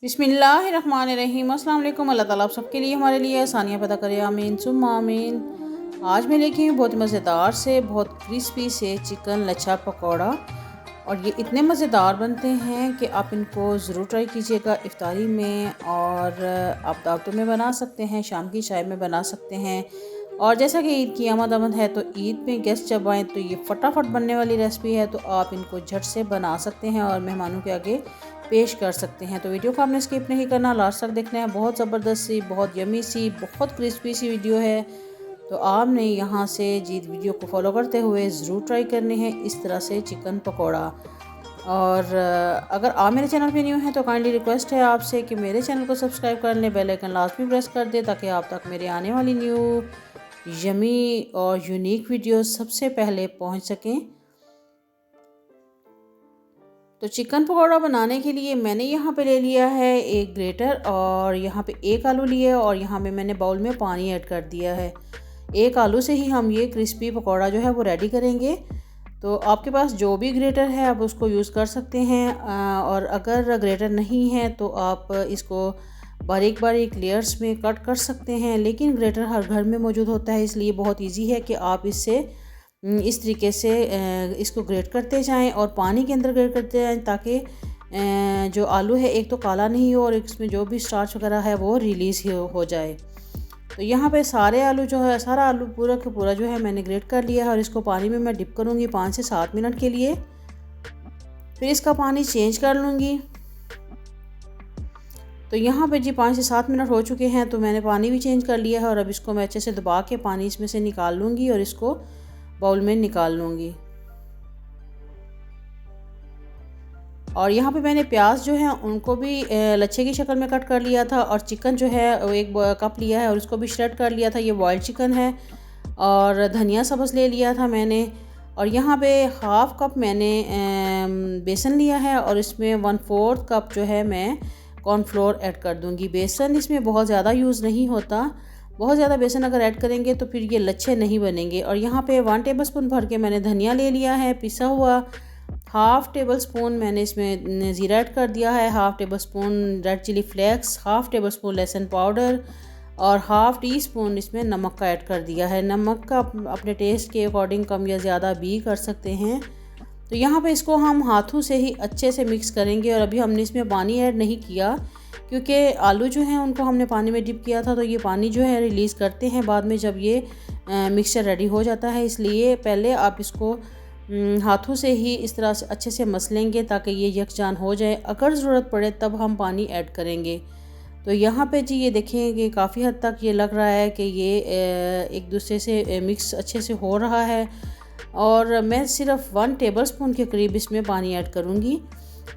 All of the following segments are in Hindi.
बिस्मिल्लाहिर्रहमानिर्रहीम। अस्सलाम वालेकुम। अल्लाह ताला आप सबके लिए हमारे लिए आसानियाँ पैदा करे, आमीन सुम्मा आमीन। आज मैं लेके हूँ बहुत मज़ेदार से बहुत क्रिस्पी से चिकन लच्छा पकौड़ा, और ये इतने मज़ेदार बनते हैं कि आप इनको ज़रूर ट्राई कीजिएगा इफ्तारी में, और आप दावतों में बना सकते हैं, शाम की चाय में बना सकते हैं। और जैसा कि ईद की आमद है तो ईद में गेस्ट जब आएँ तो ये फटाफट बनने वाली रेसिपी है, तो आप इनको झट से बना सकते हैं और मेहमानों के आगे पेश कर सकते हैं। तो वीडियो को आपने स्किप नहीं करना, लास्ट तक देखना है। बहुत ज़बरदस्त सी, बहुत यमी सी, बहुत क्रिस्पी सी वीडियो है, तो आपने यहाँ से जी वीडियो को फॉलो करते हुए ज़रूर ट्राई करने हैं इस तरह से चिकन पकौड़ा। और अगर आप मेरे चैनल पे न्यू हैं तो काइंडली रिक्वेस्ट है आपसे कि मेरे चैनल को सब्सक्राइब कर लें, बेल आइकन लास्ट में प्रेस कर दें ताकि आप तक मेरे आने वाली न्यू यमी और यूनिक वीडियो सबसे पहले पहुँच सकें। तो चिकन पकौड़ा बनाने के लिए मैंने यहाँ पे ले लिया है एक ग्रेटर, और यहाँ पे एक आलू लिया है, और यहाँ पे मैंने बाउल में पानी ऐड कर दिया है। एक आलू से ही हम ये क्रिस्पी पकौड़ा जो है वो रेडी करेंगे। तो आपके पास जो भी ग्रेटर है आप उसको यूज़ कर सकते हैं, और अगर ग्रेटर नहीं है तो आप इसको बारीक बारीक लेयर्स में कट कर सकते हैं। लेकिन ग्रेटर हर घर में मौजूद होता है, इसलिए बहुत ईजी है कि आप इससे इस तरीके से इसको ग्रेट करते जाएं और पानी के अंदर ग्रेट करते जाएं, ताकि जो आलू है एक तो काला नहीं हो और इसमें जो भी स्टार्च वगैरह है वो रिलीज़ हो जाए। तो यहाँ पे सारे आलू जो है, सारा आलू पूरा का पूरा जो है मैंने ग्रेट कर लिया है, और इसको पानी में मैं डिप करूँगी 5 से 7 मिनट के लिए। फिर इसका पानी चेंज कर लूँगी। तो यहाँ पे जी 5 से 7 मिनट हो चुके हैं, तो मैंने पानी भी चेंज कर लिया है, और अब इसको मैं अच्छे से दबा के पानी इसमें से निकाल लूँगी और इसको बाउल में निकाल लूँगी। और यहाँ पे मैंने प्याज जो है उनको भी लच्छे की शक्ल में कट कर लिया था, और चिकन जो है वो एक कप लिया है और उसको भी श्रेड कर लिया था। ये बॉइल्ड चिकन है। और धनिया सब्ज़ ले लिया था मैंने, और यहाँ पे हाफ़ कप मैंने बेसन लिया है, और इसमें 1/4 कप जो है मैं कॉर्नफ्लोर ऐड कर दूँगी। बेसन इसमें बहुत ज़्यादा यूज़ नहीं होता, बहुत ज़्यादा बेसन अगर ऐड करेंगे तो फिर ये लच्छे नहीं बनेंगे। और यहाँ पे 1 टेबलस्पून भर के मैंने धनिया ले लिया है पिसा हुआ। हाफ़ टेबल स्पून मैंने इसमें ज़ीरा ऐड कर दिया है, half tablespoon red chilli flakes, half tablespoon लहसुन पाउडर, और हाफ़ टी स्पून इसमें नमक का ऐड कर दिया है। नमक का अपने टेस्ट के अकॉर्डिंग कम या ज़्यादा भी कर सकते हैं। तो यहाँ पे इसको हम हाथों से ही अच्छे से मिक्स करेंगे, और अभी हमने इसमें पानी ऐड नहीं किया क्योंकि आलू जो हैं उनको हमने पानी में डिप किया था, तो ये पानी जो है रिलीज़ करते हैं बाद में जब ये मिक्सचर रेडी हो जाता है। इसलिए पहले आप इसको हाथों से ही इस तरह से अच्छे से मसलेंगे ताकि ये यकजान हो जाए। अगर ज़रूरत पड़े तब हम पानी ऐड करेंगे। तो यहाँ पे जी ये देखें कि काफ़ी हद तक ये लग रहा है कि ये एक दूसरे से मिक्स अच्छे से हो रहा है, और मैं सिर्फ 1 टेबलस्पून के करीब इसमें पानी ऐड करूँगी।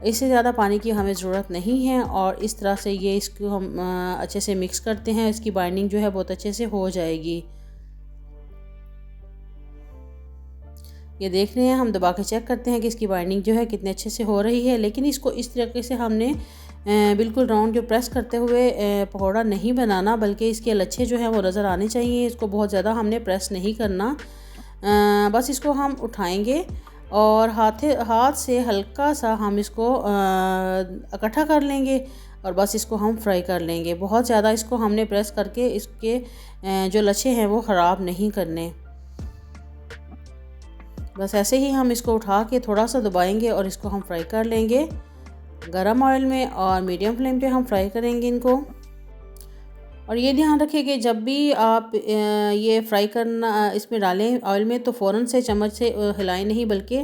इससे ज़्यादा पानी की हमें ज़रूरत नहीं है। और इस तरह से ये इसको हम अच्छे से मिक्स करते हैं, इसकी बाइंडिंग जो है बहुत अच्छे से हो जाएगी। ये देख रहे हैं, हम दबा के चेक करते हैं कि इसकी बाइंडिंग जो है कितने अच्छे से हो रही है। लेकिन इसको इस तरीके से हमने बिल्कुल राउंड जो प्रेस करते हुए पकौड़ा नहीं बनाना, बल्कि इसके लच्छे जो हैं वो नज़र आने चाहिए। इसको बहुत ज़्यादा हमने प्रेस नहीं करना, बस इसको हम उठाएंगे और हाथ से हल्का सा हम इसको इकट्ठा कर लेंगे, और बस इसको हम फ्राई कर लेंगे। बहुत ज़्यादा इसको हमने प्रेस करके इसके जो लच्छे हैं वो ख़राब नहीं करने। बस ऐसे ही हम इसको उठा के थोड़ा सा दबाएंगे और इसको हम फ्राई कर लेंगे गरम ऑयल में, और मीडियम फ्लेम पे हम फ्राई करेंगे इनको। और ये ध्यान रखें कि जब भी आप ये फ्राई करना इसमें डालें ऑयल में, तो फ़ौरन से चम्मच से हिलाएं नहीं, बल्कि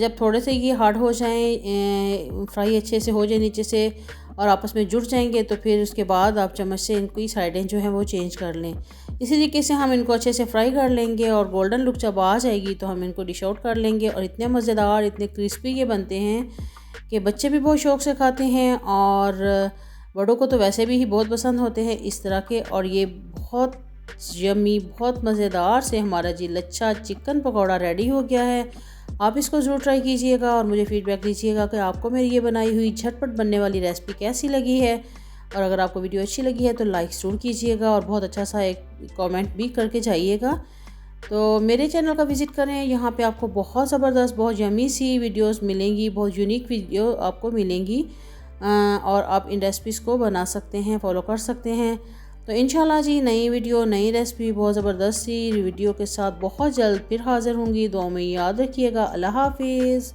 जब थोड़े से ये हार्ड हो जाएं, फ्राई अच्छे से हो जाए नीचे से और आपस में जुड़ जाएंगे, तो फिर उसके बाद आप चम्मच से इनकी साइडें जो हैं वो चेंज कर लें। इसी तरीके से हम इनको अच्छे से फ्राई कर लेंगे, और गोल्डन लुक जब आ जाएगी तो हम इनको डिश आउट कर लेंगे। और इतने मज़ेदार, इतने क्रिस्पी ये बनते हैं कि बच्चे भी बहुत शौक़ से खाते हैं, और बड़ों को तो वैसे भी ही बहुत पसंद होते हैं इस तरह के। और ये बहुत यम्मी, बहुत मज़ेदार से हमारा जी लच्छा चिकन पकौड़ा रेडी हो गया है। आप इसको ज़रूर ट्राई कीजिएगा और मुझे फ़ीडबैक दीजिएगा कि आपको मेरी ये बनाई हुई झटपट बनने वाली रेसिपी कैसी लगी है। और अगर आपको वीडियो अच्छी लगी है तो लाइक ज़रूर कीजिएगा, और बहुत अच्छा सा एक कमेंट भी करके जाइएगा। तो मेरे चैनल का विज़िट करें, यहाँ पे आपको बहुत ज़बरदस्त, बहुत यमी सी वीडियोस मिलेंगी, बहुत यूनिक वीडियो आपको मिलेंगी। और आप इन रेसिपीज़ को बना सकते हैं, फॉलो कर सकते हैं। तो इंशाल्लाह जी नई वीडियो, नई रेसिपी, बहुत ज़बरदस्त सी वीडियो के साथ बहुत जल्द फिर हाज़िर होंगी। दुआ में याद रखिएगा। अल्लाह हाफिज़।